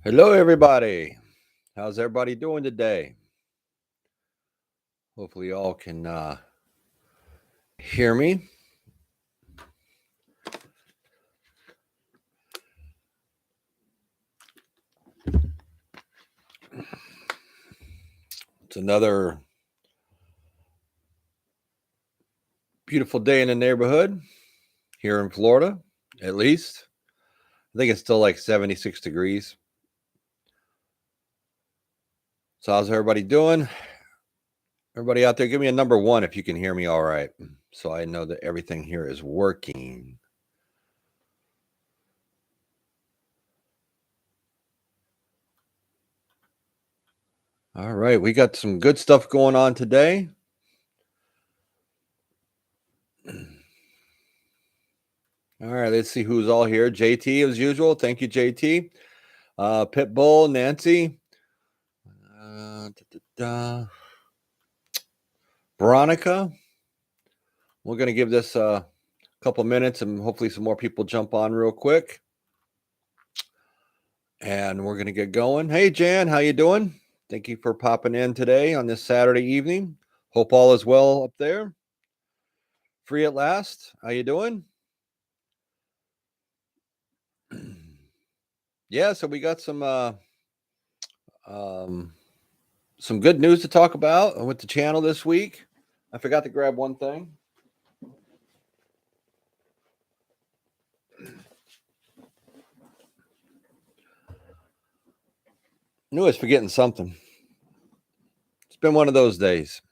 Hello, everybody. How's everybody doing today? Hopefully, you all can hear me. It's another beautiful day in the neighborhood here in Florida, at least. I think it's still like 76 degrees. So, how's everybody doing? Everybody out there, give me a number 1 if you can hear me all right, so I know that everything here is working. All right, we got some good stuff going on today. All right, let's see who's all here. JT, as usual. Thank you, JT. Pitbull, Nancy. Veronica. We're going to give this a couple minutes and hopefully some more people jump on real quick. And we're going to get going. Hey, Jan, how you doing? Thank you for popping in today on this Saturday evening. Hope all is well up there. Free at last. How you doing? Yeah, so we got some good news to talk about with the channel this week. I forgot to grab one thing. Knew I was forgetting something. It's been one of those days.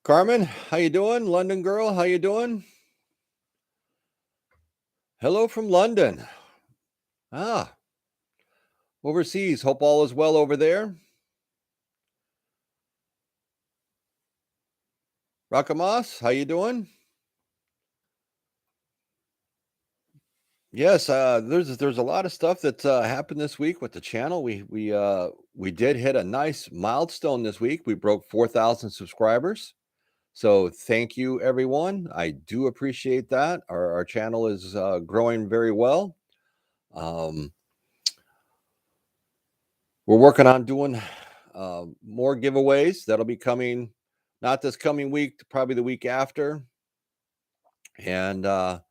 Carmen, how you doing? London girl, how you doing? Hello from London. Overseas. Hope all is well over there. Rakamas, how you doing? Yes, there's a lot of stuff that's happened this week with the channel. We did hit a nice milestone this week. We broke 4,000 subscribers. So thank you, everyone. I do appreciate that. Our channel is growing very well. We're working on doing more giveaways. That'll be coming, not this coming week, probably the week after. And I'm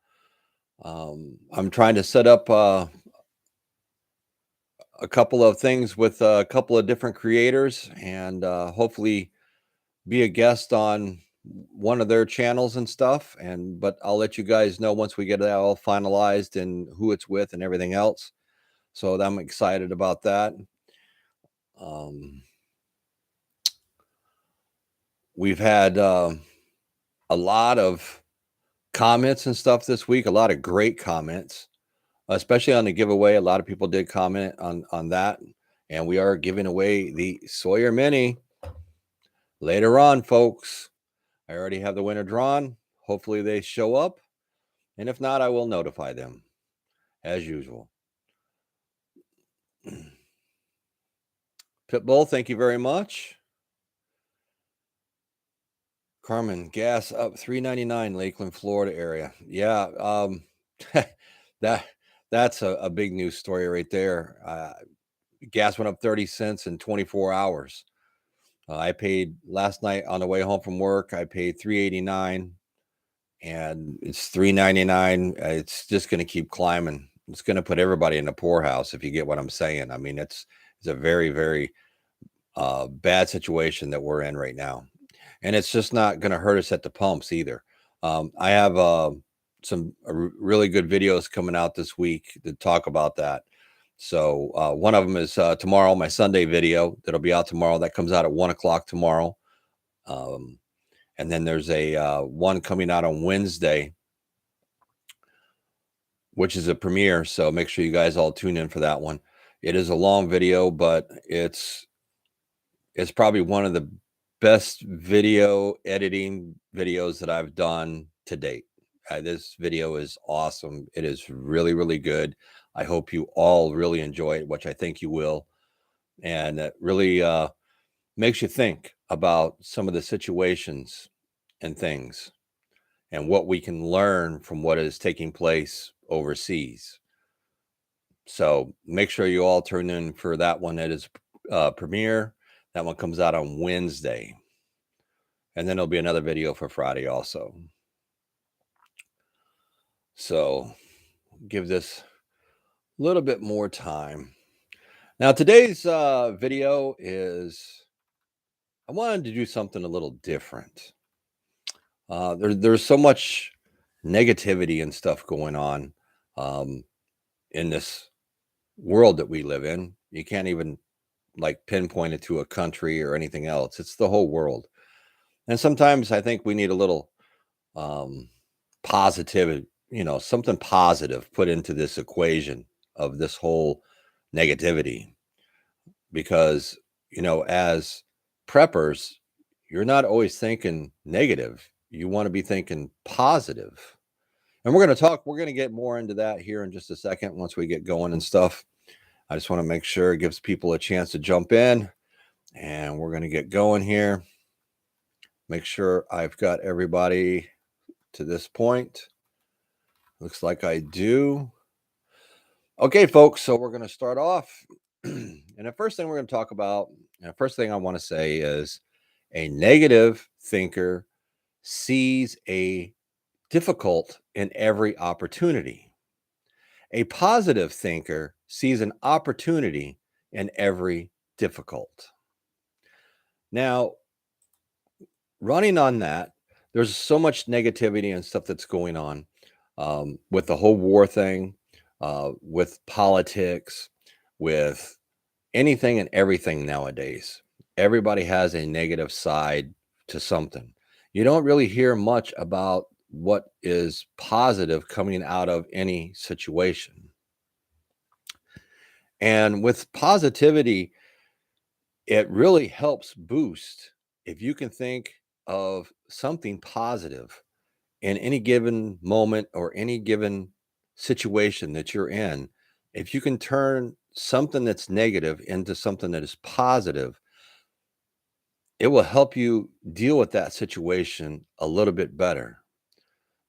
trying to set up a couple of things with a couple of different creators and hopefully be a guest on one of their channels and stuff. But I'll let you guys know once we get that all finalized and who it's with and everything else. So I'm excited about that. We've had a lot of comments and stuff this week, a lot of great comments, especially on the giveaway. A lot of people did comment on that. And we are giving away the Sawyer Mini later on, folks. I already have the winner drawn. Hopefully they show up. And if not, I will notify them as usual. Pitbull, thank you very much. Carmen, gas up $3.99, Lakeland, Florida area. Yeah, that's a big news story right there. Gas went up 30 cents in 24 hours. I paid last night on the way home from work. I paid $3.89, and it's $3.99. It's just going to keep climbing. It's going to put everybody in the poorhouse, if you get what I'm saying. I mean, it's a very, very bad situation that we're in right now. And it's just not going to hurt us at the pumps either. I have some really good videos coming out this week to talk about that. So one of them is tomorrow, my Sunday video that'll be out tomorrow. That comes out at 1:00 tomorrow. And then there's a one coming out on Wednesday, which is a premiere. So make sure you guys all tune in for that one. It is a long video, but it's probably one of the best video editing videos that I've done to date. This video is awesome. It is really, really good. I hope you all really enjoy it, which I think you will. And it really makes you think about some of the situations and things and what we can learn from what is taking place overseas. So make sure you all tune in for that one. That is premiere. That one comes out on Wednesday. And then there'll be another video for Friday also. So give this a little bit more time. Now, today's video is, I wanted to do something a little different. There's so much negativity and stuff going on in this world that we live in. You can't even like pinpoint it to a country or anything else. It's the whole world. And sometimes I think we need a little positive, something positive put into this equation of this whole negativity. Because, as preppers, you're not always thinking negative. You want to be thinking positive. And we're going to get more into that here in just a second once we get going and stuff. I just want to make sure it gives people a chance to jump in, and we're going to get going here. Make sure I've got everybody to this point. Looks like I do. Okay, folks, so we're going to start off. And the first thing we're going to talk about, and the first thing I want to say is a negative thinker sees a difficult in every opportunity. A positive thinker sees an opportunity in every difficult. Now, running on that, there's so much negativity and stuff that's going on with the whole war thing, with politics, with anything and everything nowadays. Everybody has a negative side to something. You don't really hear much about what is positive coming out of any situation. And with positivity, it really helps boost if you can think of something positive in any given moment or any given situation that you're in. If you can turn something that's negative into something that is positive, it will help you deal with that situation a little bit better.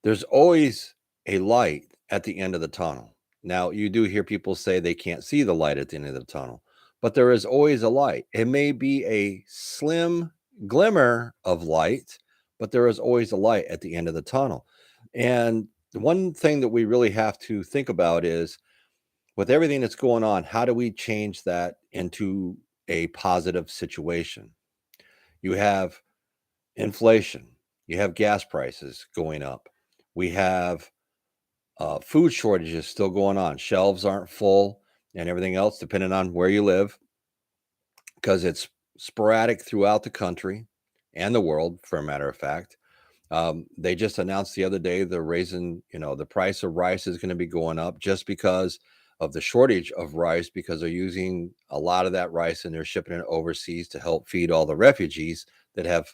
There's always a light at the end of the tunnel. Now, you do hear people say they can't see the light at the end of the tunnel, but there is always a light. It may be a slim glimmer of light, but there is always a light at the end of the tunnel. And the one thing that we really have to think about is, with everything that's going on, how do we change that into a positive situation? You have inflation, you have gas prices going up, we have food shortages still going on. Shelves aren't full and everything else, depending on where you live, because it's sporadic throughout the country and the world, for a matter of fact. They just announced the other day they're raising, the price of rice is going to be going up just because of the shortage of rice, because they're using a lot of that rice and they're shipping it overseas to help feed all the refugees that have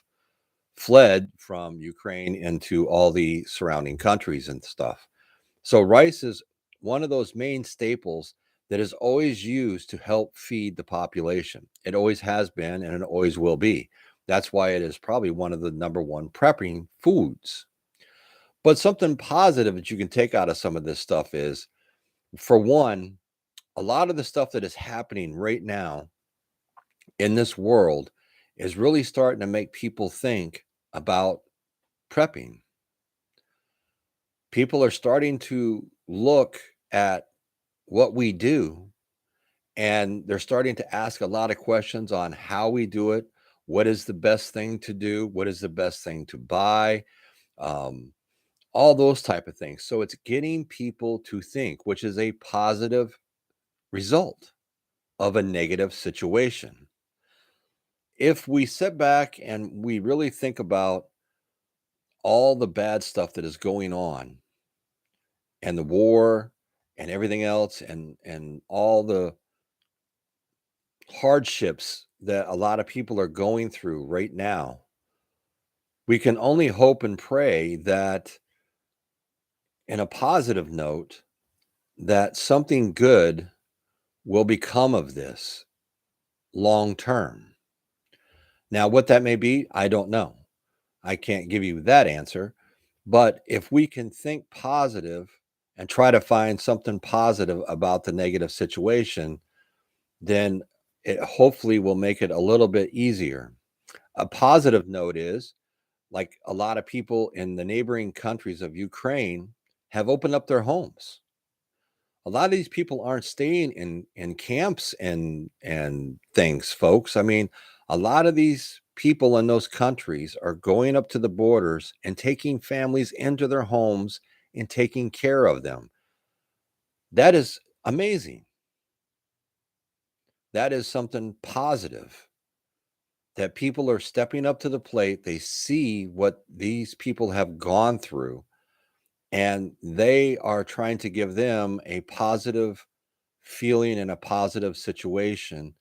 fled from Ukraine into all the surrounding countries and stuff. So rice is one of those main staples that is always used to help feed the population. It always has been, and it always will be. That's why it is probably one of the number one prepping foods. But something positive that you can take out of some of this stuff is, for one, a lot of the stuff that is happening right now in this world is really starting to make people think about prepping. People are starting to look at what we do, and they're starting to ask a lot of questions on how we do it. What is the best thing to do? What is the best thing to buy? Um, all those type of things. So it's getting people to think, which is a positive result of a negative situation. If we sit back and we really think about all the bad stuff that is going on, and the war and everything else, and all the hardships that a lot of people are going through right now, we can only hope and pray that, in a positive note, that something good will become of this long term. Now, what that may be, I don't know. I can't give you that answer. But if we can think positive and try to find something positive about the negative situation, then it hopefully will make it a little bit easier. A positive note is, like, a lot of people in the neighboring countries of Ukraine have opened up their homes. A lot of these people aren't staying in camps and things, folks. I mean, a lot of these people in those countries are going up to the borders and taking families into their homes and taking care of them. That is amazing. That is something positive, that people are stepping up to the plate. They see what these people have gone through, and they are trying to give them a positive feeling and a positive situation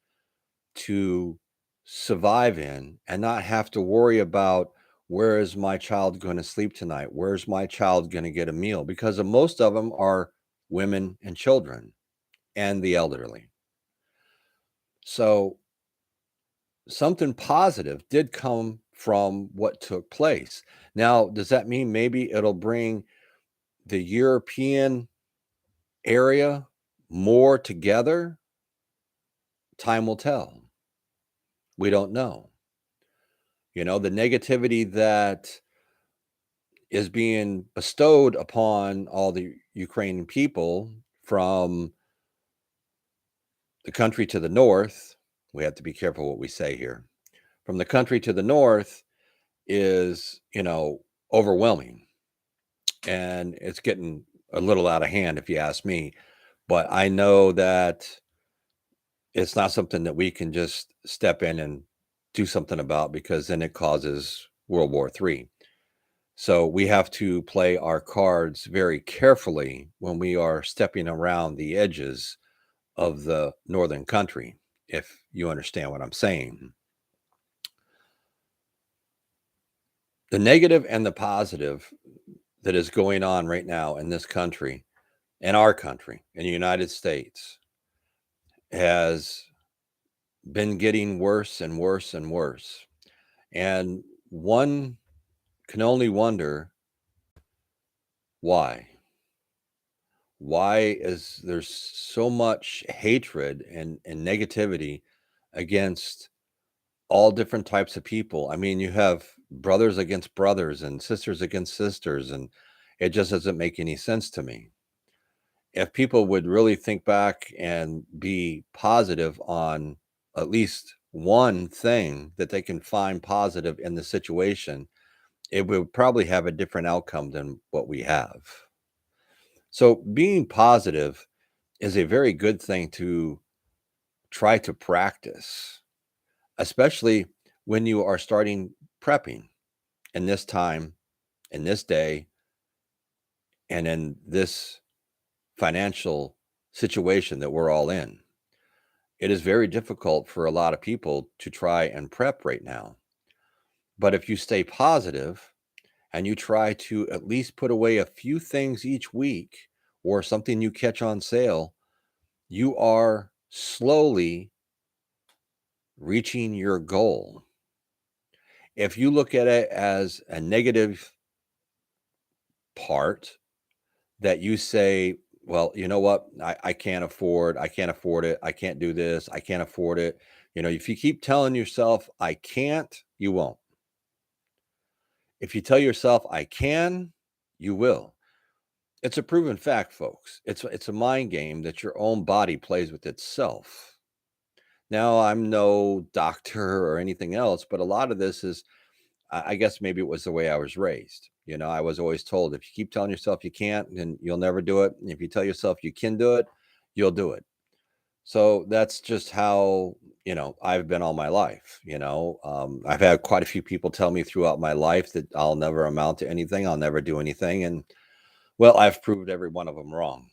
to survive in, and not have to worry about, where is my child going to sleep tonight? Where's my child going to get a meal? Because most of them are women and children and the elderly. So something positive did come from what took place. Now, does that mean maybe it'll bring the European area more together? Time will tell. We don't know. The negativity that is being bestowed upon all the Ukrainian people from the country to the north, we have to be careful what we say here. From the country to the north is, overwhelming. And it's getting a little out of hand, if you ask me. But I know that it's not something that we can just step in and do something about, because then it causes World War III. So we have to play our cards very carefully when we are stepping around the edges of the northern country, if you understand what I'm saying. The negative and the positive that is going on right now in this country, in our country, in the United States, has been getting worse and worse and worse. And one can only wonder why. Why is there so much hatred and negativity against all different types of people? I mean, you have brothers against brothers and sisters against sisters, and it just doesn't make any sense to me. If people would really think back and be positive on at least one thing that they can find positive in the situation, it would probably have a different outcome than what we have. So being positive is a very good thing to try to practice, especially when you are starting prepping in this time, in this day, and in this financial situation that we're all in. It is very difficult for a lot of people to try and prep right now. But if you stay positive and you try to at least put away a few things each week, or something you catch on sale, you are slowly reaching your goal. If you look at it as a negative part, that you say, well, you know what? I can't afford it. I can't do this. I can't afford it. If you keep telling yourself, I can't, you won't. If you tell yourself, I can, you will. It's a proven fact, folks. It's a mind game that your own body plays with itself. Now, I'm no doctor or anything else, but a lot of this is, I guess maybe it was the way I was raised. I was always told, if you keep telling yourself you can't, then you'll never do it. And if you tell yourself you can do it, you'll do it. So that's just how, I've been all my life. I've had quite a few people tell me throughout my life that I'll never amount to anything. I'll never do anything. And well, I've proved every one of them wrong.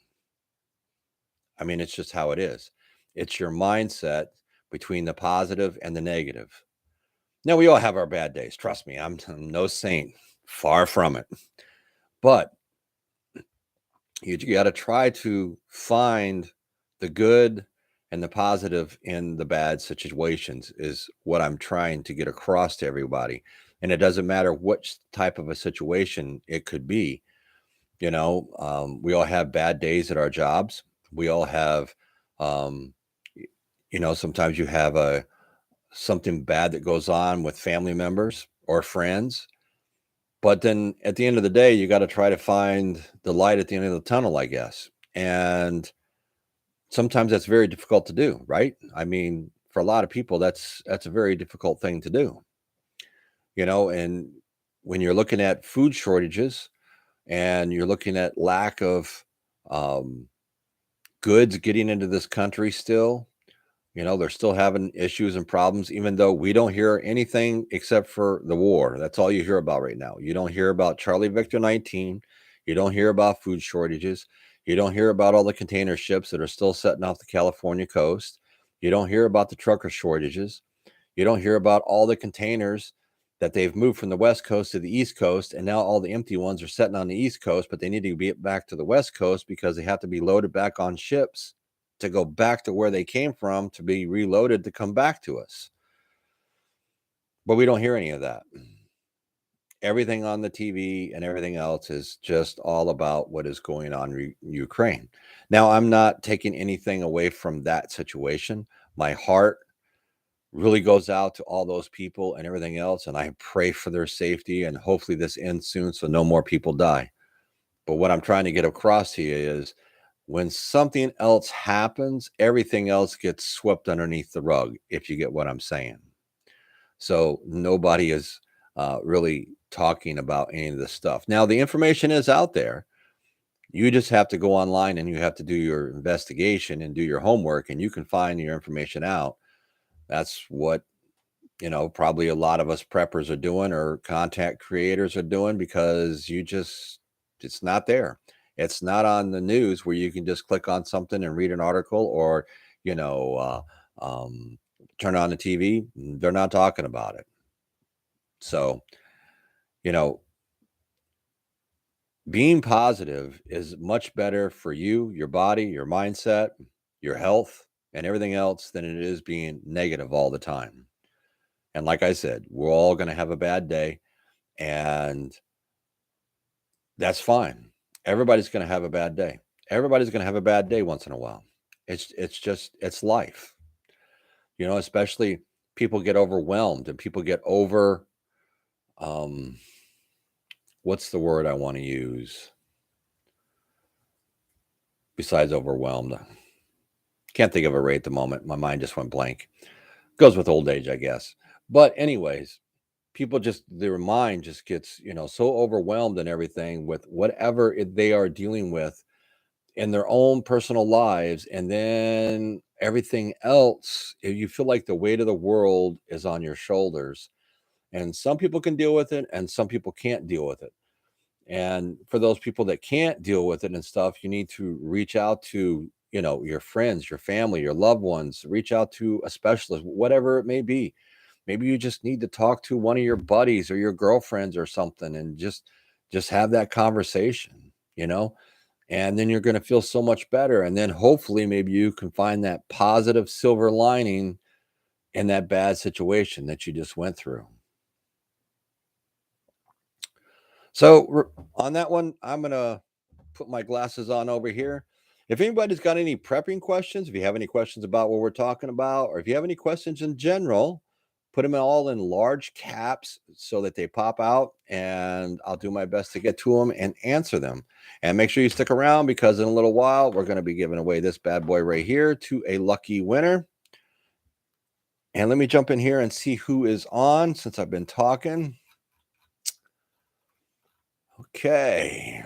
I mean, it's just how it is. It's your mindset between the positive and the negative. Now, we all have our bad days. Trust me, I'm no saint, far from it. But you got to try to find the good and the positive in the bad situations, is what I'm trying to get across to everybody. And it doesn't matter which type of a situation it could be. We all have bad days at our jobs. We all have, um, sometimes you have something bad that goes on with family members or friends. But then at the end of the day, you got to try to find the light at the end of the tunnel, I guess. And sometimes that's very difficult to do, right? I mean, for a lot of people, that's a very difficult thing to do, and when you're looking at food shortages and you're looking at lack of um, goods getting into this country still. They're still having issues and problems, even though we don't hear anything except for the war. That's all you hear about right now. You don't hear about Charlie Victor 19. You don't hear about food shortages. You don't hear about all the container ships that are still setting off the California coast. You don't hear about the trucker shortages. You don't hear about all the containers that they've moved from the West Coast to the East Coast, and now all the empty ones are sitting on the East Coast, but they need to get back to the West Coast because they have to be loaded back on ships to go back to where they came from to be reloaded to come back to us. But we don't hear any of that. Everything on the TV and everything else is just all about what is going on in Ukraine. Now, I'm not taking anything away from that situation. My heart really goes out to all those people and everything else, and I pray for their safety, and hopefully this ends soon so no more people die. But what I'm trying to get across to you is when something else happens, everything else gets swept underneath the rug, if you get what I'm saying. So nobody is really talking about any of this stuff. Now, the information is out there. You just have to go online and you have to do your investigation and do your homework, and you can find your information out. That's what probably a lot of us preppers are doing or content creators are doing, because it's not there. It's not on the news where you can just click on something and read an article, or, you know, turn on the TV. They're not talking about it. So, you know, being positive is much better for you, your body, your mindset, your health, and everything else than it is being negative all the time. And like I said, we're all going to have a bad day. And that's fine. Everybody's going to have a bad day. Everybody's going to have a bad day once in a while. It's life. Especially people get overwhelmed and people get over um what's the word I want to use besides overwhelmed? Can't think of it right at the moment. My mind just went blank. Goes with old age, I guess. But anyways, people just their mind just gets, so overwhelmed and everything with whatever they are dealing with in their own personal lives, and then everything else, you feel like the weight of the world is on your shoulders, and some people can deal with it and some people can't deal with it. And for those people that can't deal with it and stuff, you need to reach out to, your friends, your family, your loved ones. Reach out to a specialist, whatever it may be. Maybe you just need to talk to one of your buddies or your girlfriends or something, and just have that conversation, and then you're going to feel so much better. And then hopefully maybe you can find that positive silver lining in that bad situation that you just went through. So on that one, I'm going to put my glasses on over here. If anybody's got any prepping questions, if you have any questions about what we're talking about, or if you have any questions in general, put them all in large caps so that they pop out, and I'll do my best to get to them and answer them. And make sure you stick around, because in a little while, we're going to be giving away this bad boy right here to a lucky winner. And let me jump in here and see who is on since I've been talking. Okay.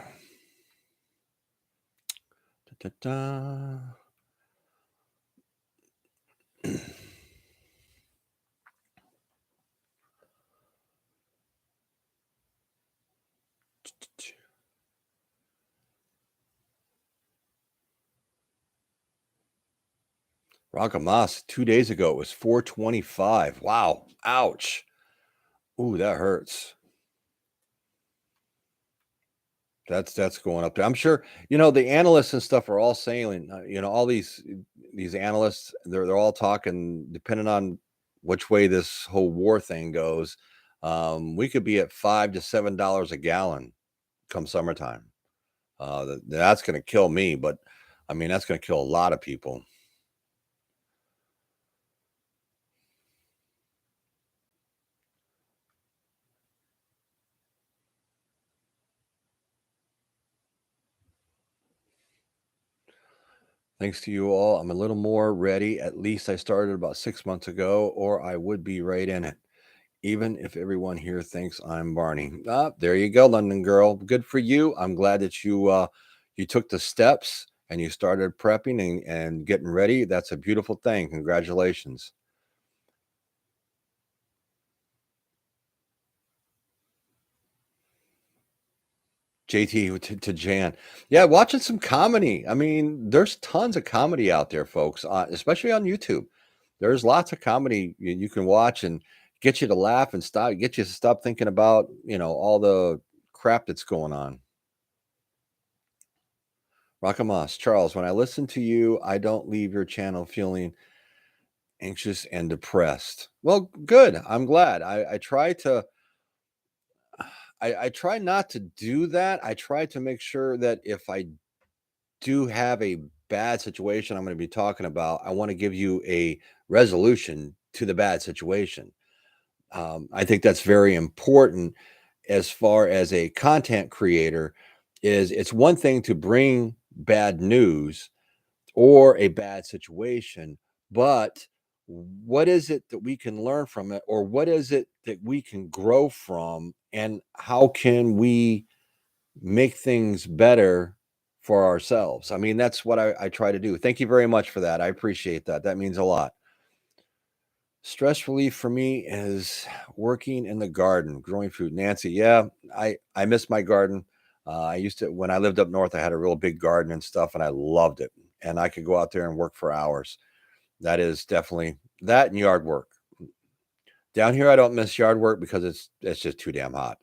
Da-da-da. Ragamas, 2 days ago, it was 425. Wow. Ouch. Ooh, that hurts. That's going up there. I'm sure, the analysts and stuff are all saying, all these analysts, they're all talking, depending on which way this whole war thing goes. We could be at $5 to $7 a gallon come summertime. That's going to kill me, but I mean, that's going to kill a lot of people. Thanks to you all, I'm a little more ready. At least I started about 6 months ago, or I would be right in it. Even if everyone here thinks I'm Barney. Ah, there you go, London girl. Good for you. I'm glad that you took the steps and you started prepping and getting ready. That's a beautiful thing. Congratulations. JT to Jan. Yeah, watching some comedy. I mean, there's tons of comedy out there, folks, especially on YouTube. There's lots of comedy you can watch and get you to laugh and get you to stop thinking about, all the crap that's going on. Rakamas, Charles, when I listen to you, I don't leave your channel feeling anxious and depressed. Well, good. I'm glad. I try to I try not to do that. I try to make sure that if I do have a bad situation I'm going to be talking about, I want to give you a resolution to the bad situation. I think that's very important as far as a content creator. Is it's one thing to bring bad news or a bad situation, but what is it that we can learn from it, or what is it that we can grow from, and how can we make things better for ourselves? I mean, that's what I try to do. Thank you very much for that. I appreciate that. That means a lot. Stress relief for me is working in the garden, growing food. Nancy, yeah, I miss my garden. I used to when I lived up north. I had a real big garden and stuff, and I loved it. And I could go out there and work for hours. That is definitely that and yard work. Down here, I don't miss yard work because it's just too damn hot.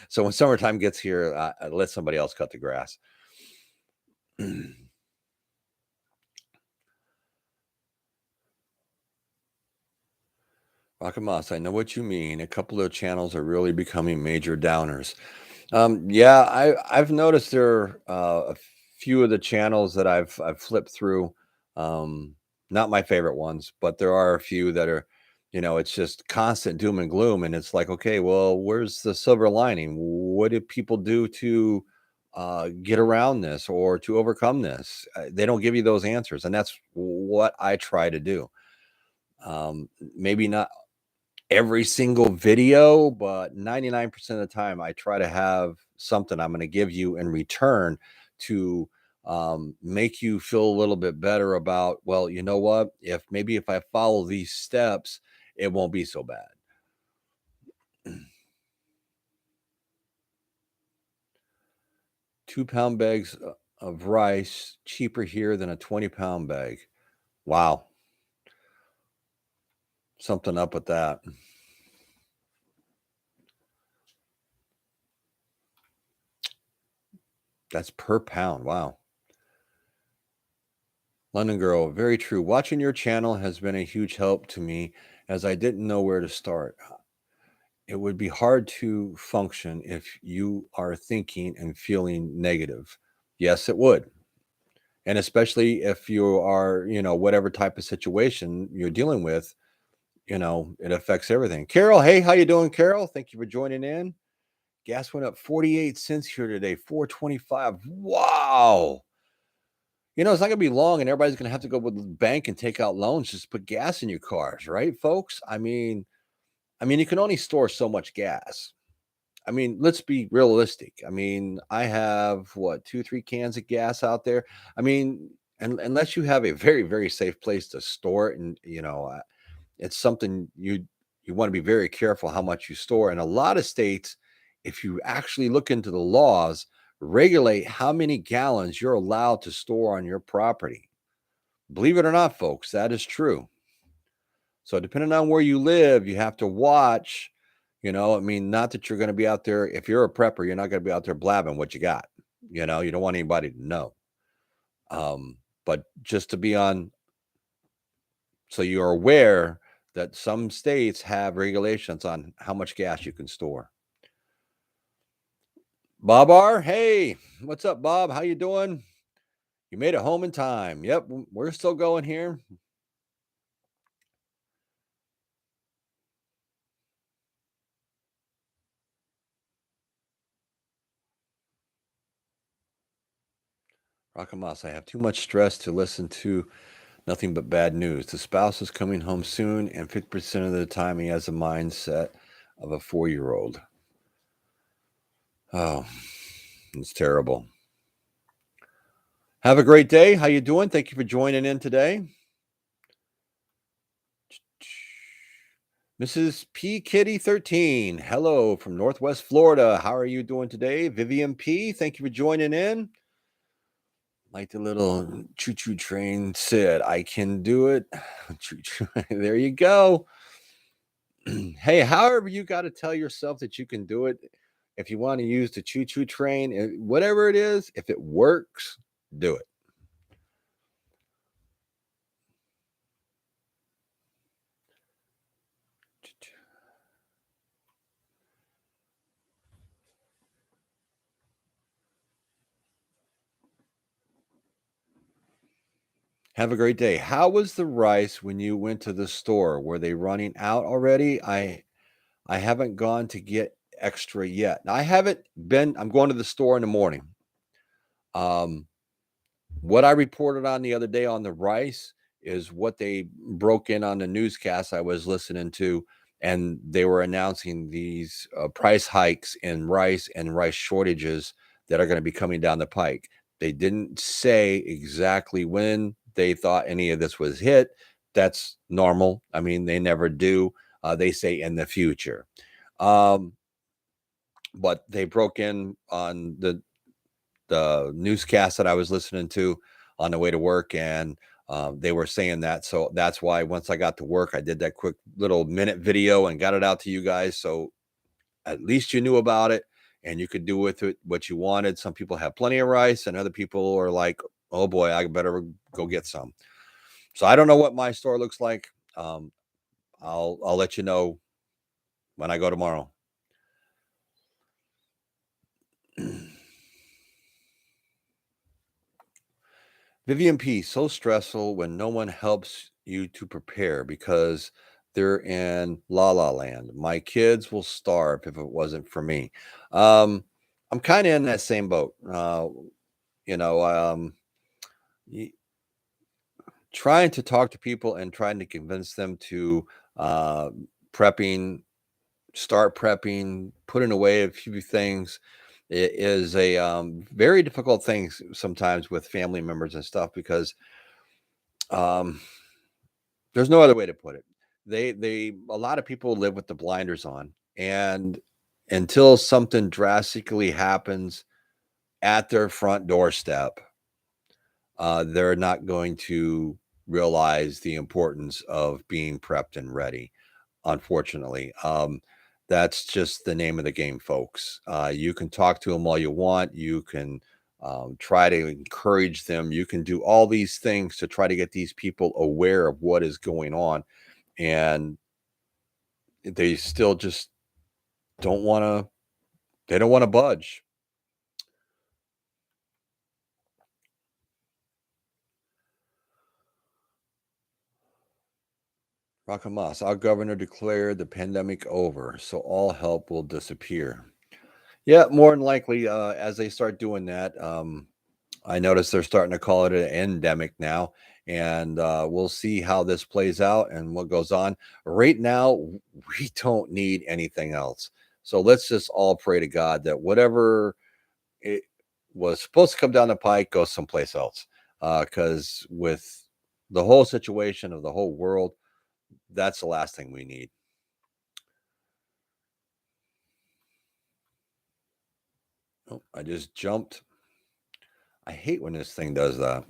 So when summertime gets here, I let somebody else cut the grass. Rakamas, I know what you mean. A couple of channels are really becoming major downers. Yeah, I've noticed there are a few of the channels that I've flipped through. Um, Not my favorite ones, but there are a few that are, it's just constant doom and gloom, and it's like, okay, well, where's the silver lining? What do people do to get around this or to overcome this? They don't give you those answers, and that's what I try to do. Maybe not every single video, but 99% of the time, I try to have something I'm going to give you in return to make you feel a little bit better about, well, you know what? If I follow these steps, it won't be so bad. 2 pound bags of rice cheaper here than a 20-pound bag. Wow. Something up with that. That's per pound. Wow. London Girl, very true. Watching your channel has been a huge help to me as I didn't know where to start. It would be hard to function if you are thinking and feeling negative. Yes, it would. And especially if you are, whatever type of situation you're dealing with, it affects everything. Carol, hey, how you doing, Carol? Thank you for joining in. Gas went up 48 cents here today, 4.25. Wow. It's not going to be long, and everybody's going to have to go with the bank and take out loans just to put gas in your cars, right, folks? I mean, you can only store so much gas. I mean, let's be realistic. I mean, I have what, 2, 3 cans of gas out there. I mean, and unless you have a very, very safe place to store it, and it's something you want to be very careful how much you store. And a lot of states, if you actually look into the laws, regulate how many gallons you're allowed to store on your property. Believe it or not, folks, that is true. So depending on where you live, you have to watch. I mean, not that you're going to be out there. If you're a prepper, you're not going to be out there blabbing what you got. You don't want anybody to know. But just to be on, so you're aware that some states have regulations on how much gas you can store. Bob R. Hey, what's up, Bob? How you doing? You made it home in time. Yep, we're still going here. Rakamas, I have too much stress to listen to nothing but bad news. The spouse is coming home soon, and 50% of the time he has a mindset of a 4-year-old. Oh, it's terrible. Have a great day. How you doing? Thank you for joining in today. Mrs. P. Kitty 13. Hello from Northwest Florida. How are you doing today? Vivian P. Thank you for joining in. Like the little choo-choo train said, I can do it. Choo-choo. There you go. Hey, however, you got to tell yourself that you can do it. If you want to use the choo-choo train, whatever it is, if it works, do it. Have a great day. How was the rice when you went to the store? Were they running out already? I haven't gone to get extra yet. I haven't been. I'm going to the store in the morning. Um, what I reported on the other day on the rice is what they broke in on the newscast I was listening to, and they were announcing these price hikes in rice and rice shortages that are going to be coming down the pike. They didn't say exactly when they thought any of this was hit. That's normal. I mean, they never do. They say in the future. Um, but they broke in on the newscast that I was listening to on the way to work, and they were saying that. So that's why once I got to work, I did that quick little minute video and got it out to you guys. So at least you knew about it and you could do with it what you wanted. Some people have plenty of rice, and other people are like, "Oh boy, I better go get some." So I don't know what my store looks like. I'll let you know when I go tomorrow. Vivian P, so stressful when no one helps you to prepare because they're in la la land. My kids will starve if it wasn't for me. Um, I'm kind of in that same boat. You know, y- trying to talk to people and trying to convince them to uh, prepping, start prepping, putting away a few things. It is a very difficult thing sometimes with family members and stuff because um, there's no other way to put it. A lot of people live with the blinders on, and until something drastically happens at their front doorstep, they're not going to realize the importance of being prepped and ready. Unfortunately, that's just the name of the game, folks. You can talk to them all you want. You can try to encourage them. You can do all these things to try to get these people aware of what is going on, and they still just don't want to. They don't want to budge. Rakamas, our governor declared the pandemic over, so all help will disappear. Yeah, more than likely, as they start doing that, I notice they're starting to call it an endemic now, and we'll see how this plays out and what goes on. Right now, we don't need anything else. So let's just all pray to God that whatever it was supposed to come down the pike goes someplace else. Because with the whole situation of the whole world, that's the last thing we need. Oh, I just jumped. I hate when this thing does that.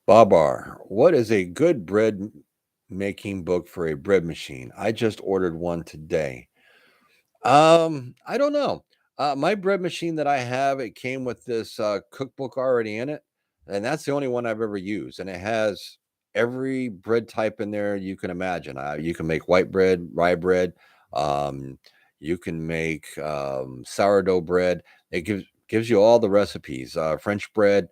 Babar, what is a good bread making book for a bread machine? I just ordered one today. I don't know. My bread machine that I have, it came with this cookbook already in it, and that's the only one I've ever used. And it has every bread type in there you can imagine. You can make white bread, rye bread. Um, you can make sourdough bread. It gives you all the recipes. French bread.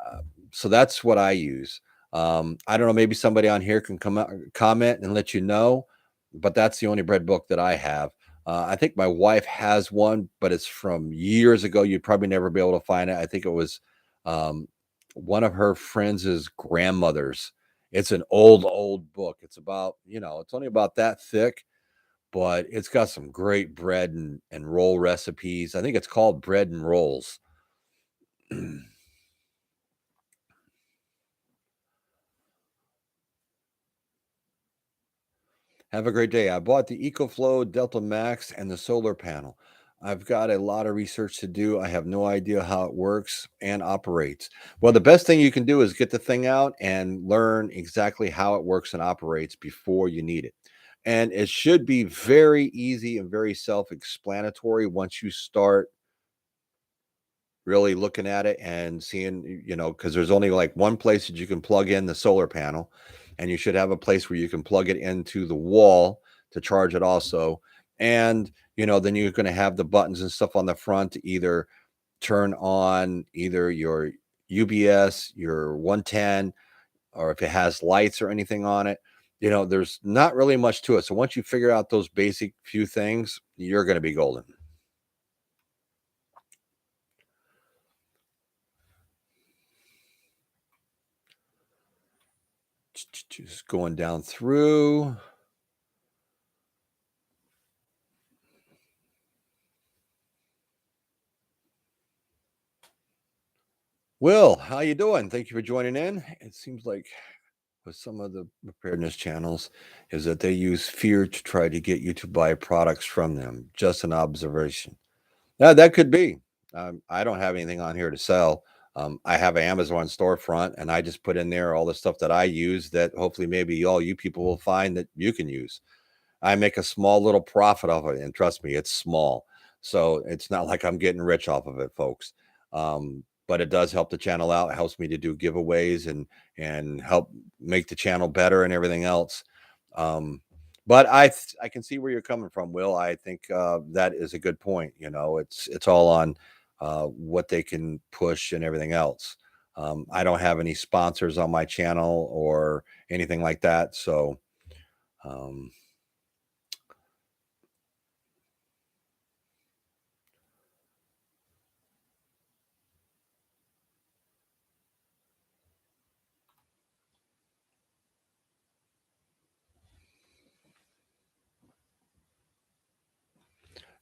Uh, so that's what I use. I don't know. Maybe somebody on here can come out, comment and let you know, but that's the only bread book that I have. I think my wife has one, but it's from years ago. You'd probably never be able to find it. I think it was um, one of her friends' grandmother's. It's an old book. It's about, it's only about that thick, but it's got some great bread and roll recipes. I think it's called Bread and Rolls. Have a great day. I bought the EcoFlow Delta Max and the solar panel. I've got a lot of research to do. I have no idea how it works and operates. Well, the best thing you can do is get the thing out and learn exactly how it works and operates before you need it. And it should be very easy and very self explanatory once you start really looking at it and seeing, because there's only like one place that you can plug in the solar panel, and you should have a place where you can plug it into the wall to charge it also. And, then you're going to have the buttons and stuff on the front to either turn on either your UBS, your 110, or if it has lights or anything on it. There's not really much to it. So once you figure out those basic few things, you're going to be golden. Just going down through. Will, how you doing? Thank you for joining in. It seems like with some of the preparedness channels is that they use fear to try to get you to buy products from them. Just an observation. Yeah, that could be. I don't have anything on here to sell. I have an Amazon storefront, and I just put in there all the stuff that I use that hopefully maybe all you people will find that you can use. I make a small little profit off of it, and trust me, it's small. So it's not like I'm getting rich off of it, folks. But it does help the channel out. It helps me to do giveaways and help make the channel better and everything else. Um, but I can see where you're coming from, Will. I think that is a good point. It's all on what they can push and everything else. I don't have any sponsors on my channel or anything like that, so. Um,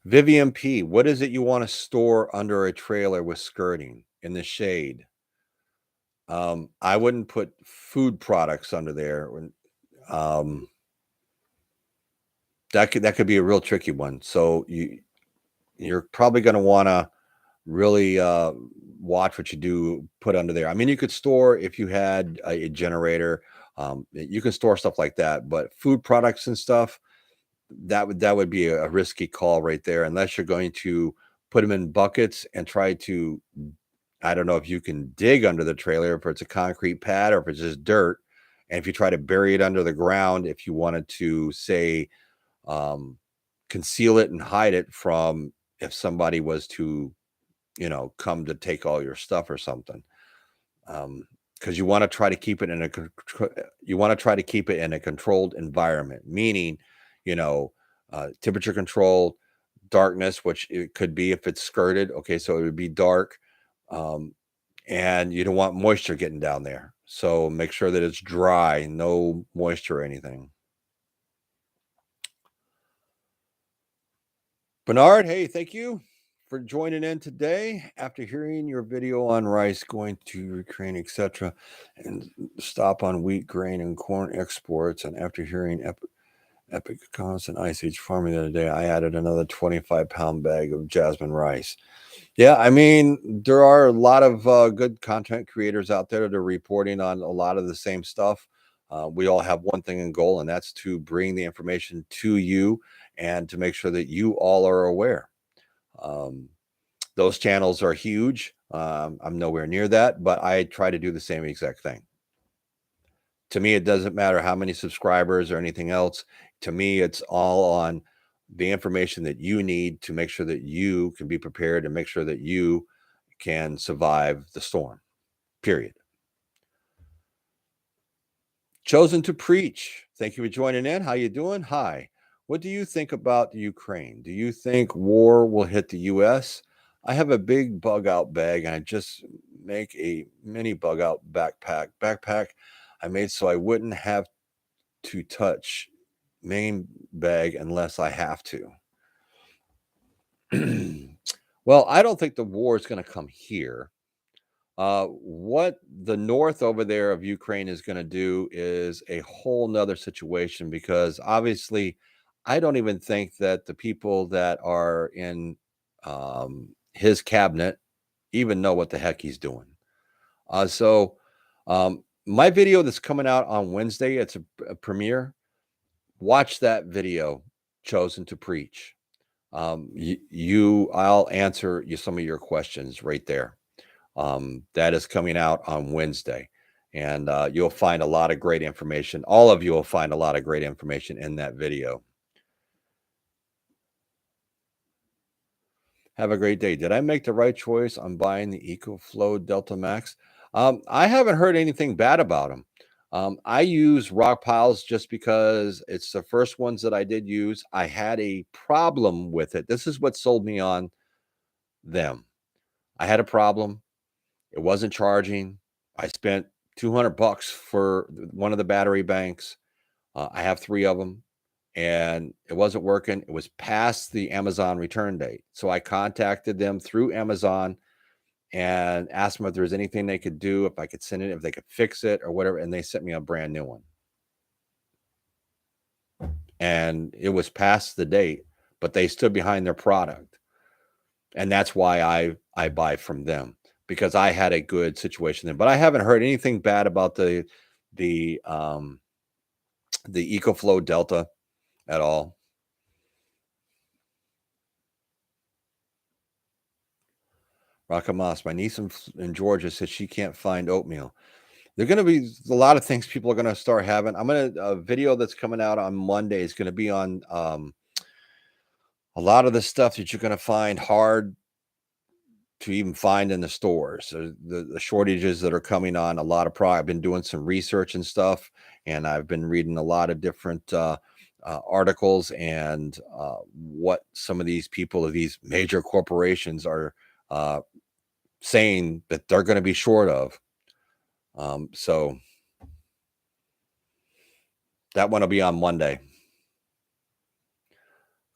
Vivian P, what is it you want to store under a trailer with skirting in the shade? I wouldn't put food products under there. Um, that could be a real tricky one. So you're probably going to want to really watch what you do put under there. I mean, you could store if you had a generator. You can store stuff like that, but food products and stuff, that would be a risky call right there, unless you're going to put them in buckets and try to. I don't know if you can dig under the trailer, if it's a concrete pad or if it's just dirt. And if you try to bury it under the ground, if you wanted to say um, conceal it and hide it from if somebody was to, come to take all your stuff or something. Because you want to try to keep it in a controlled environment, meaning, you know, temperature controlled, darkness, which it could be if it's skirted. Okay, so it would be dark, um, and you don't want moisture getting down there. So make sure that it's dry, no moisture or anything. Bernard, hey, thank you for joining in today. After hearing your video on rice going to Ukraine, etc., and stop on wheat, grain, and corn exports, and after hearing epic comments and Ice Age farming the other day, I added another 25-pound bag of jasmine rice. Yeah, I mean, there are a lot of good content creators out there that are reporting on a lot of the same stuff. We all have one thing in goal, and that's to bring the information to you and to make sure that you all are aware. Those channels are huge. I'm nowhere near that, but I try to do the same exact thing. To me, it doesn't matter how many subscribers or anything else. To me, it's all on the information that you need to make sure that you can be prepared and make sure that you can survive the storm, period. Chosen to preach. Thank you for joining in. How you doing? Hi. What do you think about the Ukraine? Do you think war will hit the US? I have a big bug out bag and I just make a mini bug out backpack I made so I wouldn't have to touch main bag unless I have to. Well, I don't think the war is going to come here. What the north over there of Ukraine is going to do is a whole nother situation because obviously, I don't even think that the people that are in his cabinet even know what the heck he's doing. My video that's coming out on Wednesday, it's a premiere. Watch that video, Chosen to Preach. I'll answer you some of your questions right there. That is coming out on Wednesday, and you'll find a lot of great information. All of you will find a lot of great information in that video. Have a great day. Did I make the right choice on buying the EcoFlow Delta Max? I haven't heard anything bad about them. I use rock piles just because it's the first ones that I did use. I had a problem with it. This is what sold me on them. I had a problem. It wasn't charging. I spent $200 for one of the battery banks. I have 3 of them, and it wasn't working. It was past the Amazon return date. So I contacted them through Amazon and asked them if there was anything they could do, if I could send it, if they could fix it or whatever, and they sent me a brand new one. And it was past the date, but they stood behind their product. And that's why I buy from them, because I had a good situation then. But I haven't heard anything bad about the EcoFlow Delta at all. Rakamas, my niece in Georgia says she can't find oatmeal. There are going to be a lot of things people are going to start having. A video that's coming out on Monday is going to be on a lot of the stuff that you're going to find hard to even find in the stores. So the shortages that are coming on a lot of product. I've been doing some research and stuff, and I've been reading a lot of different articles and what some of these people of these major corporations are saying that they're going to be short of. So that one will be on Monday.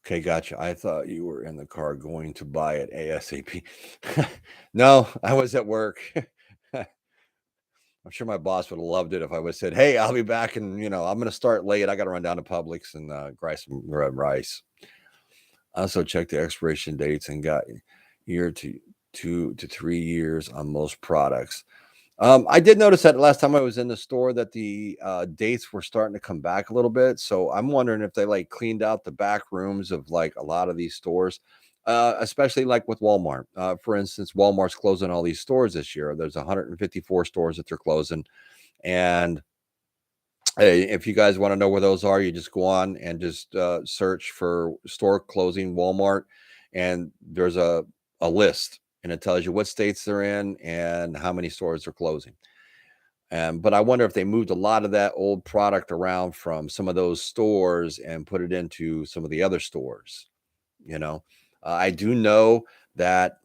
Okay, gotcha. I thought you were in the car going to buy it ASAP. No, I was at work. I'm sure my boss would have loved it if I would have said, "Hey, I'll be back, and I'm going to start late. I got to run down to Publix and grind some red rice." I also checked the expiration dates and got year to 2 to 3 years on most products. I did notice that last time I was in the store that the dates were starting to come back a little bit. So I'm wondering if they like cleaned out the back rooms of like a lot of these stores, especially like with Walmart. For instance, Walmart's closing all these stores this year. There's 154 stores that they're closing. And hey, if you guys want to know where those are, you just go on and just search for store closing Walmart. And there's a list and it tells you what states they're in and how many stores are closing. But I wonder if they moved a lot of that old product around from some of those stores and put it into some of the other stores. You know, I do know that,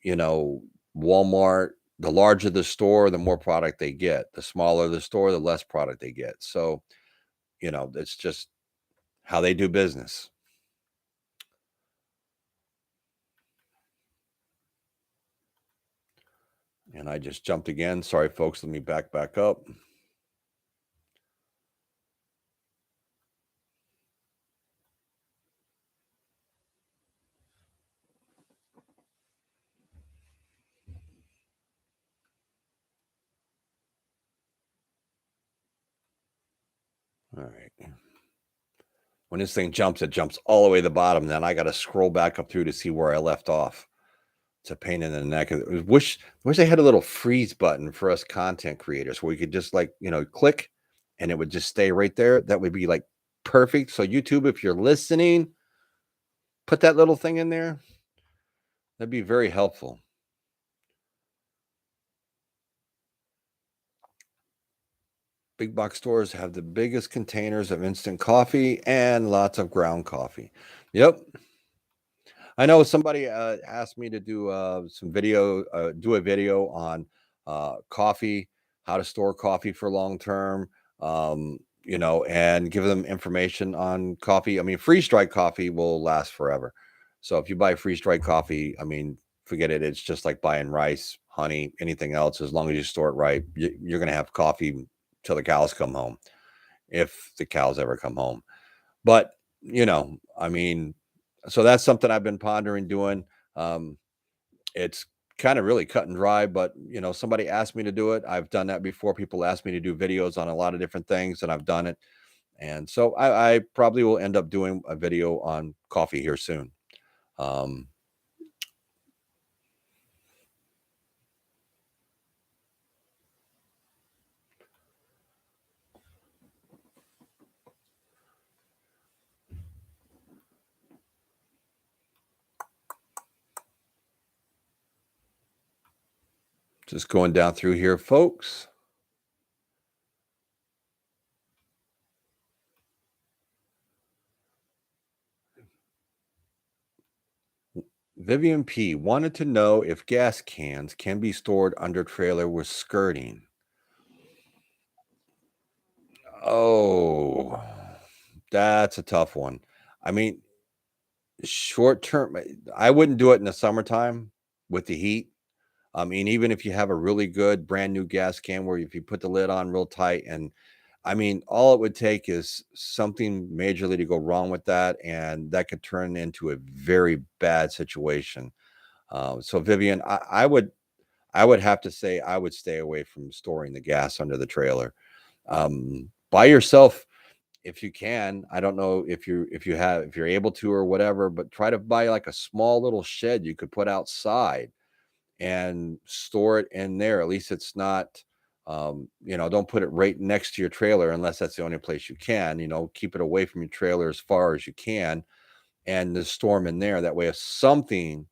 you know, Walmart, the larger the store, the more product they get. The smaller the store, the less product they get. So, it's just how they do business. And I just jumped again. Sorry, folks. Let me back up. All right. When this thing jumps, it jumps all the way to the bottom. Then I got to scroll back up through to see where I left off. It's a pain in the neck. I wish they had a little freeze button for us content creators where we could just like, click and it would just stay right there. That would be like perfect. So YouTube, if you're listening, put that little thing in there. That'd be very helpful. Big box stores have the biggest containers of instant coffee and lots of ground coffee. Yep. I know somebody asked me to do do a video on coffee, how to store coffee for long term, and give them information on coffee. I mean, freeze dried coffee will last forever. So if you buy freeze dried coffee, I mean, forget it. It's just like buying rice, honey, anything else. As long as you store it right, you're going to have coffee till the cows come home, if the cows ever come home. But, I mean, so that's something I've been pondering doing. It's kind of really cut and dry, but somebody asked me to do it. I've done that before. People asked me to do videos on a lot of different things, and I've done it. And so I probably will end up doing a video on coffee here soon. Um, just going down through here, folks. Vivian P wanted to know if gas cans can be stored under trailer with skirting. Oh, that's a tough one. I mean, short term, I wouldn't do it in the summertime with the heat. I mean, even if you have a really good brand new gas can where if you put the lid on real tight, and I mean, all it would take is something majorly to go wrong with that, and that could turn into a very bad situation. So Vivian, I would have to say I would stay away from storing the gas under the trailer. By yourself, if you can. I don't know if you're able to or whatever, but try to buy like a small little shed you could put outside and store it in there. At least it's not, don't put it right next to your trailer unless that's the only place you can. Keep it away from your trailer as far as you can, and the storm in there. That way, if something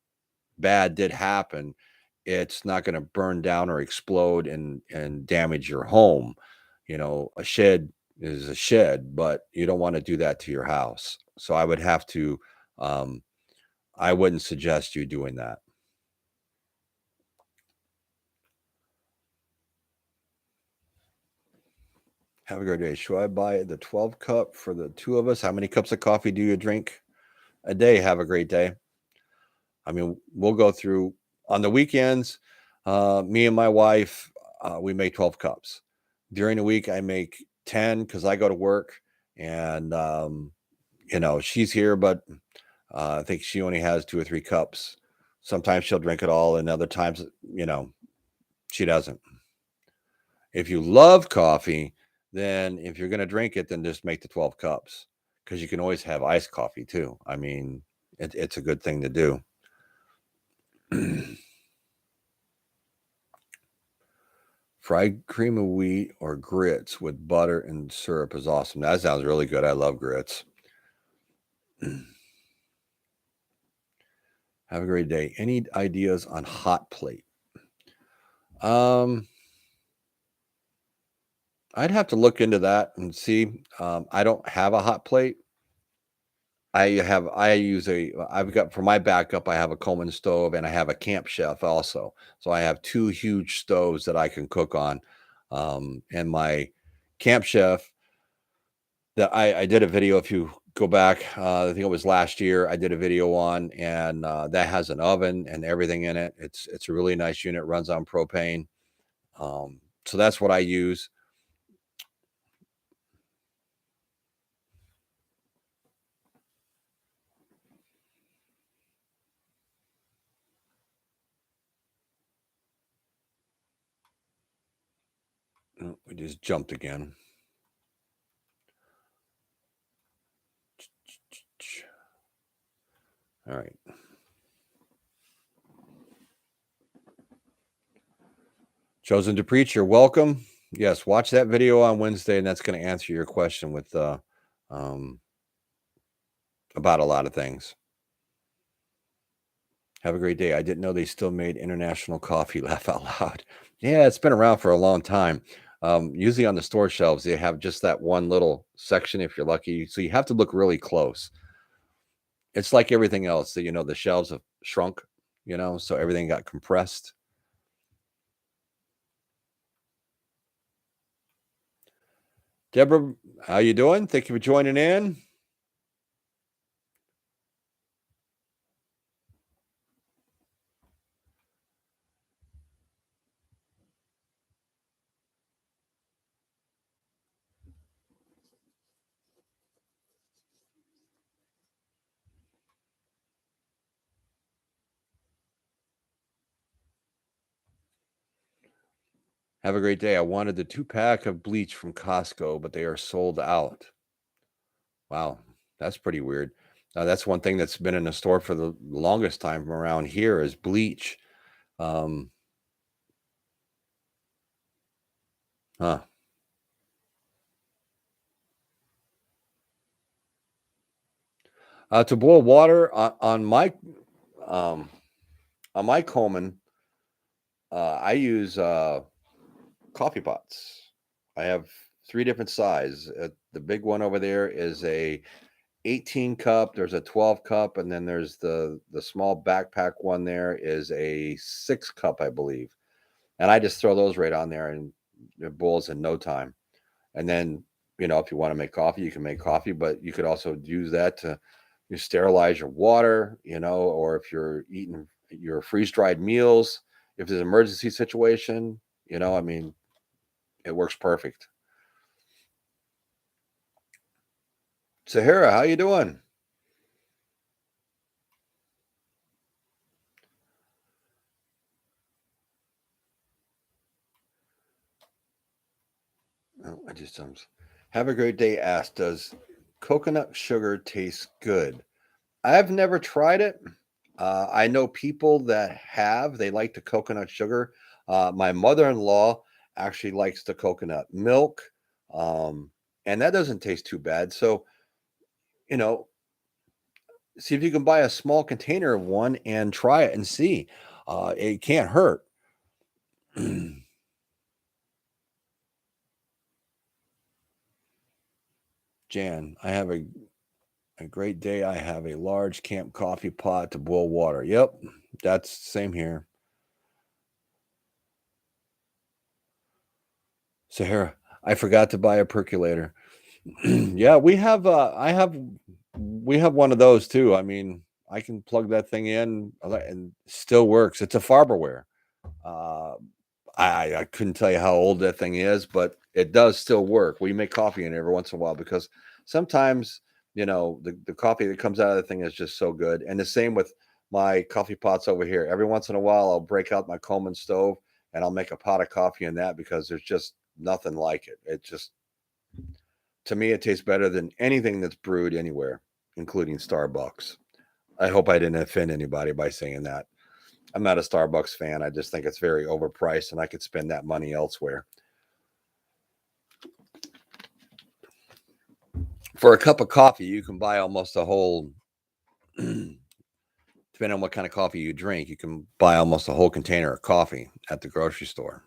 bad did happen, it's not going to burn down or explode and damage your home. A shed is a shed, but you don't want to do that to your house. So I would have to, I wouldn't suggest you doing that. Have a great day. Should I buy the 12 cup for the two of us? How many cups of coffee do you drink a day? Have a great day. I mean, we'll go through on the weekends. Me and my wife, we make 12 cups. During the week, I make 10 because I go to work, and she's here, but I think she only has 2 or 3 cups. Sometimes she'll drink it all, and other times, she doesn't. If you love coffee, then if you're going to drink it, then just make the 12 cups, because you can always have iced coffee too. I mean, it's a good thing to do. Fried cream of wheat or grits with butter and syrup is awesome. That sounds really good. I love grits. Have a great day. Any ideas on hot plate? I'd have to look into that and see. I don't have a hot plate. I've got for my backup, I have a Coleman stove and I have a Camp Chef also. So I have 2 huge stoves that I can cook on. And my Camp Chef that I did a video, if you go back, I think it was last year, I did a video on, and that has an oven and everything in it. It's a really nice unit, runs on propane. So that's what I use. We just jumped again. All right. Chosen to Preach, you're welcome. Yes, watch that video on Wednesday, and that's going to answer your question with about a lot of things. Have a great day. I didn't know they still made international coffee. Laugh out loud. Yeah, it's been around for a long time. Usually on the store shelves, they have just that one little section if you're lucky. So you have to look really close. It's like everything else that, the shelves have shrunk, so everything got compressed. Deborah, how you doing? Thank you for joining in. Have a great day. I wanted the 2-pack of bleach from Costco, but they are sold out. Wow, that's pretty weird. That's one thing that's been in the store for the longest time around here is bleach. Um, huh. To boil water um, on my commmon, I use coffee pots. I have 3 different sizes. The big one over there is a 18 cup. There's a 12 cup, and then there's the small backpack one. There is a 6 cup, I believe, and I just throw those right on there, and it boils in no time. And then if you want to make coffee, you can make coffee, but you could also use that to you sterilize your water, or if you're eating your freeze dried meals, if there's an emergency situation, I mean, it works perfect. Sahara, how you doing? Oh, I just have a great day. Asked, does coconut sugar taste good? I've never tried it. I know people that have. They like the coconut sugar. My mother-in-law actually likes the coconut milk, and that doesn't taste too bad. So, you know, see if you can buy a small container of one and try it and see. It can't hurt. Jan, I have a great day. I have a large camp coffee pot to boil water. Yep, that's same here. Sahara, I forgot to buy a percolator. Yeah, we have one of those too. I mean, I can plug that thing in and still works. It's a Farberware. Uh, I couldn't tell you how old that thing is, but it does still work. We make coffee in it every once in a while because sometimes the coffee that comes out of the thing is just so good. And the same with my coffee pots over here. Every once in a while, I'll break out my Coleman stove and I'll make a pot of coffee in that because there's just nothing like it. It just to me, it tastes better than anything that's brewed anywhere, including Starbucks. I hope I didn't offend anybody by saying that. I'm not a Starbucks fan. I just think it's very overpriced and I could spend that money elsewhere. For a cup of coffee, you can buy almost a whole, depending on what kind of coffee you drink, you can buy almost a whole container of coffee at the grocery store.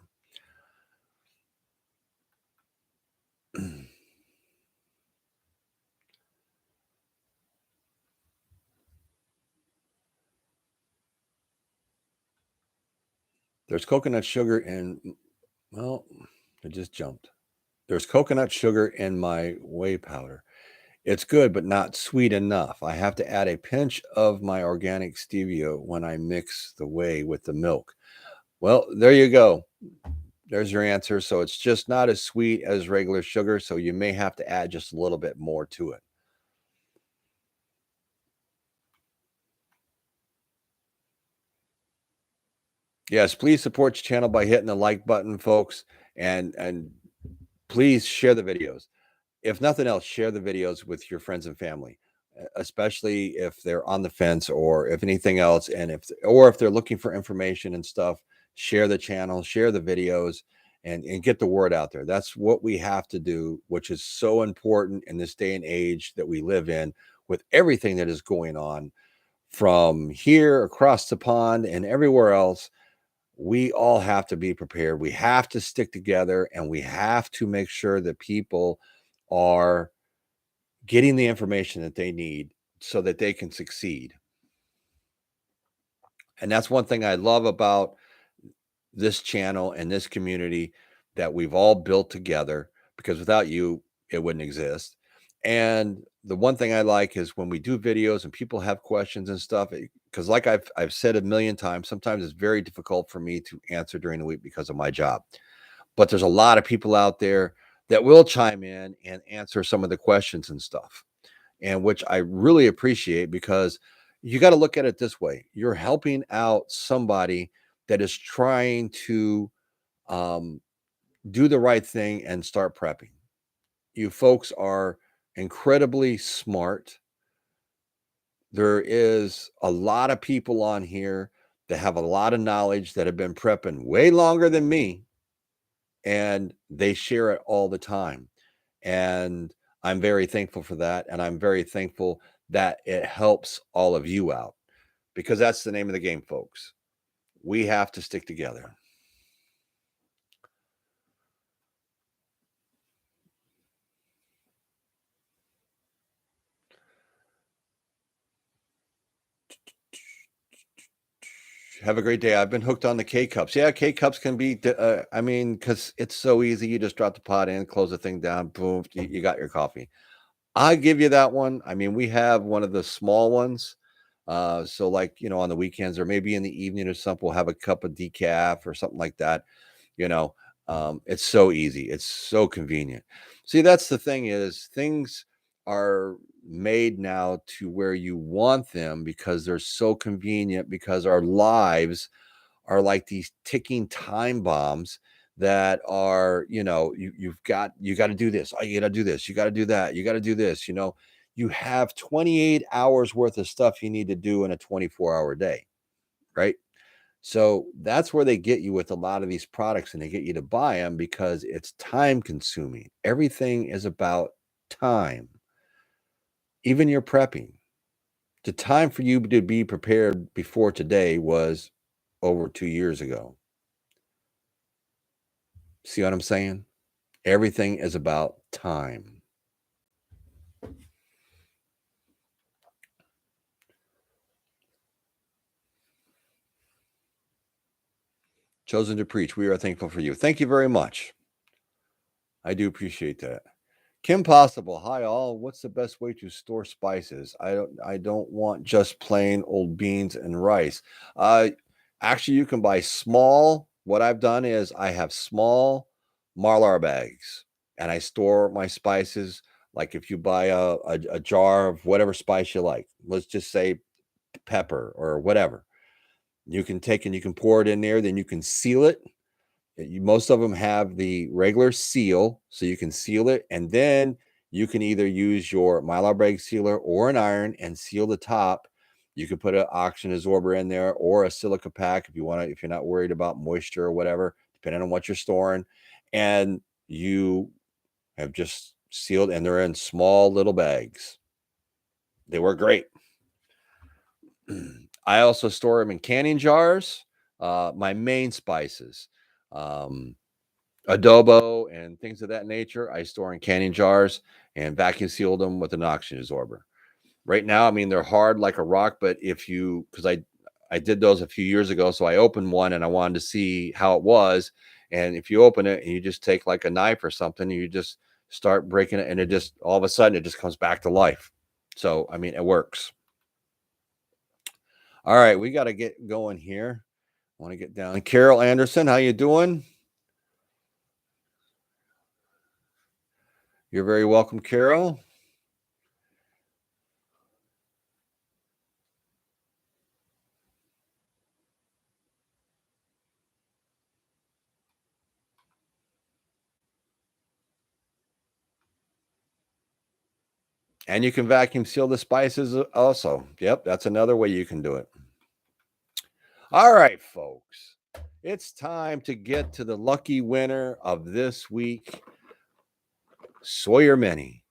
There's coconut sugar in, well, it just jumped. There's coconut sugar in my whey powder. It's good, but not sweet enough. I have to add a pinch of my organic stevia when I mix the whey with the milk. Well, there you go. There's your answer. So it's just not as sweet as regular sugar. So you may have to add just a little bit more to it. Yes, please support your channel by hitting the like button, folks, and please share the videos. If nothing else, share the videos with your friends and family. especially if they're on the fence or if anything else, and if they're looking for information and stuff, share the channel, share the videos, and get the word out there. That's what we have to do, which is so important in this day and age that we live in, with everything that is going on from here across the pond and everywhere else. We all have to be prepared. We have to stick together, and we have to make sure that people are getting the information that they need so that they can succeed. And that's one thing I love about this channel and this community that we've all built together, because without you, it wouldn't exist. And the one thing I like is when we do videos and people have questions and stuff, because like I've said a million times, sometimes it's very difficult for me to answer during the week because of my job. But there's a lot of people out there that will chime in and answer some of the questions and stuff, and which I really appreciate, because you got to look at it this way. You're helping out somebody that is trying to um, do the right thing and start prepping. You folks are incredibly smart. There is a lot of people on here that have a lot of knowledge that have been prepping way longer than me, and they share it all the time. And I'm very thankful for that. And I'm very thankful that it helps all of you out, because that's the name of the game, folks. We have to stick together. Have a great day. I've been hooked on the K cups. Yeah, K cups can be, I mean, because it's so easy. You just drop the pot in, close the thing down, boom, you got your coffee. I give you that one. I mean, we have one of the small ones. So like, on the weekends or maybe in the evening or something, we'll have a cup of decaf or something like that. you know it's so easy, it's so convenient. See, that's the thing, is things are made now to where you want them because they're so convenient, because our lives are like these ticking time bombs that are, you got to do this, oh, you got to do this, you got to do that, you got to do this. You have 28 hours worth of stuff you need to do in a 24-hour day, right? So that's where they get you with a lot of these products, and they get you to buy them because it's time consuming. Everything is about time. Even your prepping. The time for you to be prepared before today was over 2 years ago. See what I'm saying? Everything is about time. Chosen to preach. We are thankful for you. Thank you very much. I do appreciate that. Kim Possible, hi all. What's the best way to store spices? I don't want just plain old beans and rice. Uh Actually, you can buy small. What I've done is I have small Marlar bags, and I store my spices. Like if you buy a jar of whatever spice you like, let's just say pepper or whatever, you can take and you can pour it in there, then you can seal it. Most of them have the regular seal, so you can seal it, and then you can either use your Mylar brake sealer or an iron and seal the top. You could put an oxygen absorber in there or a silica pack if you want to, if you're not worried about moisture or whatever, depending on what you're storing. And you have just sealed, and they're in small little bags. They work great. I also store them in canning jars. My main spices. Um, Adobo and things of that nature, I store in canning jars and vacuum seal them with an oxygen absorber. Right now, I mean, they're hard like a rock, but because I did those a few years ago, so I opened one and I wanted to see how it was. And if you open it and you just take like a knife or something, you just start breaking it, and it just all of a sudden it just comes back to life. So I mean, it works. All right, we got to get going here. I want to get down. Carol Anderson, how you doing? You're very welcome, Carol. And you can vacuum seal the spices also. Yep, that's another way you can do it. All right, folks. It's time to get to the lucky winner of this week, Sawyer Mini.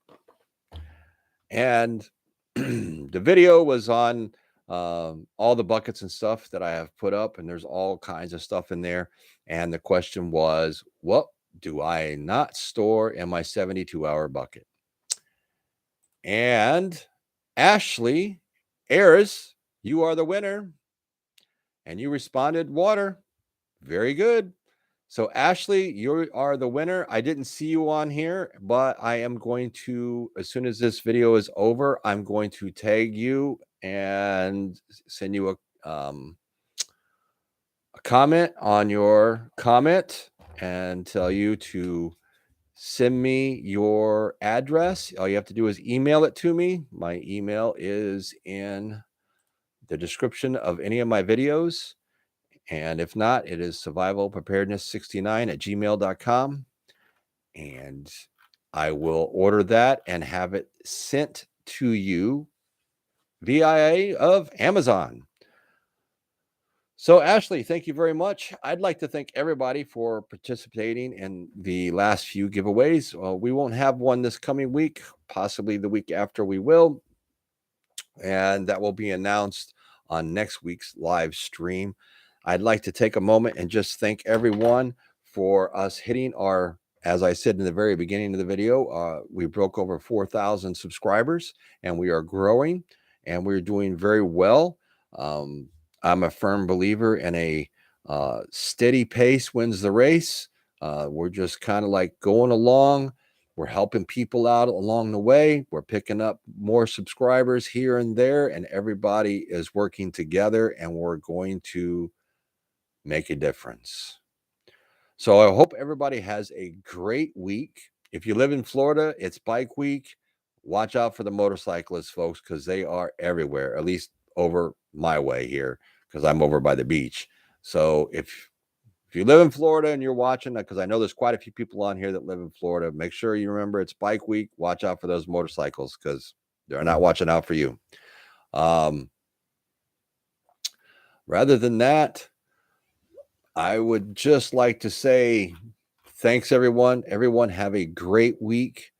And the video was on all the buckets and stuff that I have put up, and there's all kinds of stuff in there. And the question was, what do I not store in my 72-hour bucket? And Ashley Ayers, you are the winner. And you responded, water. Very good. So Ashley, you are the winner. I didn't see you on here, but I am going to, as soon as this video is over, I'm going to tag you and send you a comment on your comment and tell you to send me your address. All you have to do is email it to me. My email is in the description of any of my videos. And if not, it is survivalpreparedness69@gmail.com. And I will order that and have it sent to you via of Amazon. So, Ashley, thank you very much. I'd like to thank everybody for participating in the last few giveaways. We won't have one this coming week, possibly the week after we will. And that will be announced on next week's live stream. I'd like to take a moment and just thank everyone for us hitting our, as I said in the very beginning of the video, we broke over 4,000 subscribers and we are growing and we're doing very well. I'm a firm believer in a steady pace wins the race. We're just kind of like going along. We're helping people out along the way. We're picking up more subscribers here and there, and everybody is working together, and we're going to make a difference. So I hope everybody has a great week. If you live in Florida, it's Bike Week. Watch out for the motorcyclists, folks, because they are everywhere, at least over my way here, because I'm over by the beach. So if you live in Florida and you're watching, because I know there's quite a few people on here that live in Florida, make sure you remember it's Bike Week. Watch out for those motorcycles because they're not watching out for you. Rather than that, I would just like to say thanks, everyone. Everyone have a great week.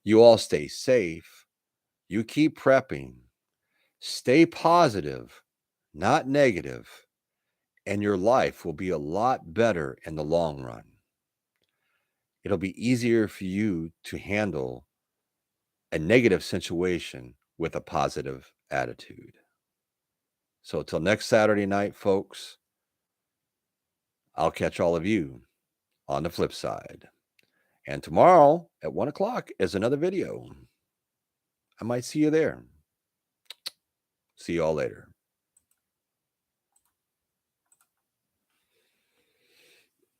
You all stay safe. You keep prepping. Stay positive, not negative, and your life will be a lot better in the long run. It'll be easier for you to handle a negative situation with a positive attitude. So till next Saturday night, folks, I'll catch all of you on the flip side. And tomorrow at 1 o'clock is another video. I might see you there. See you all later.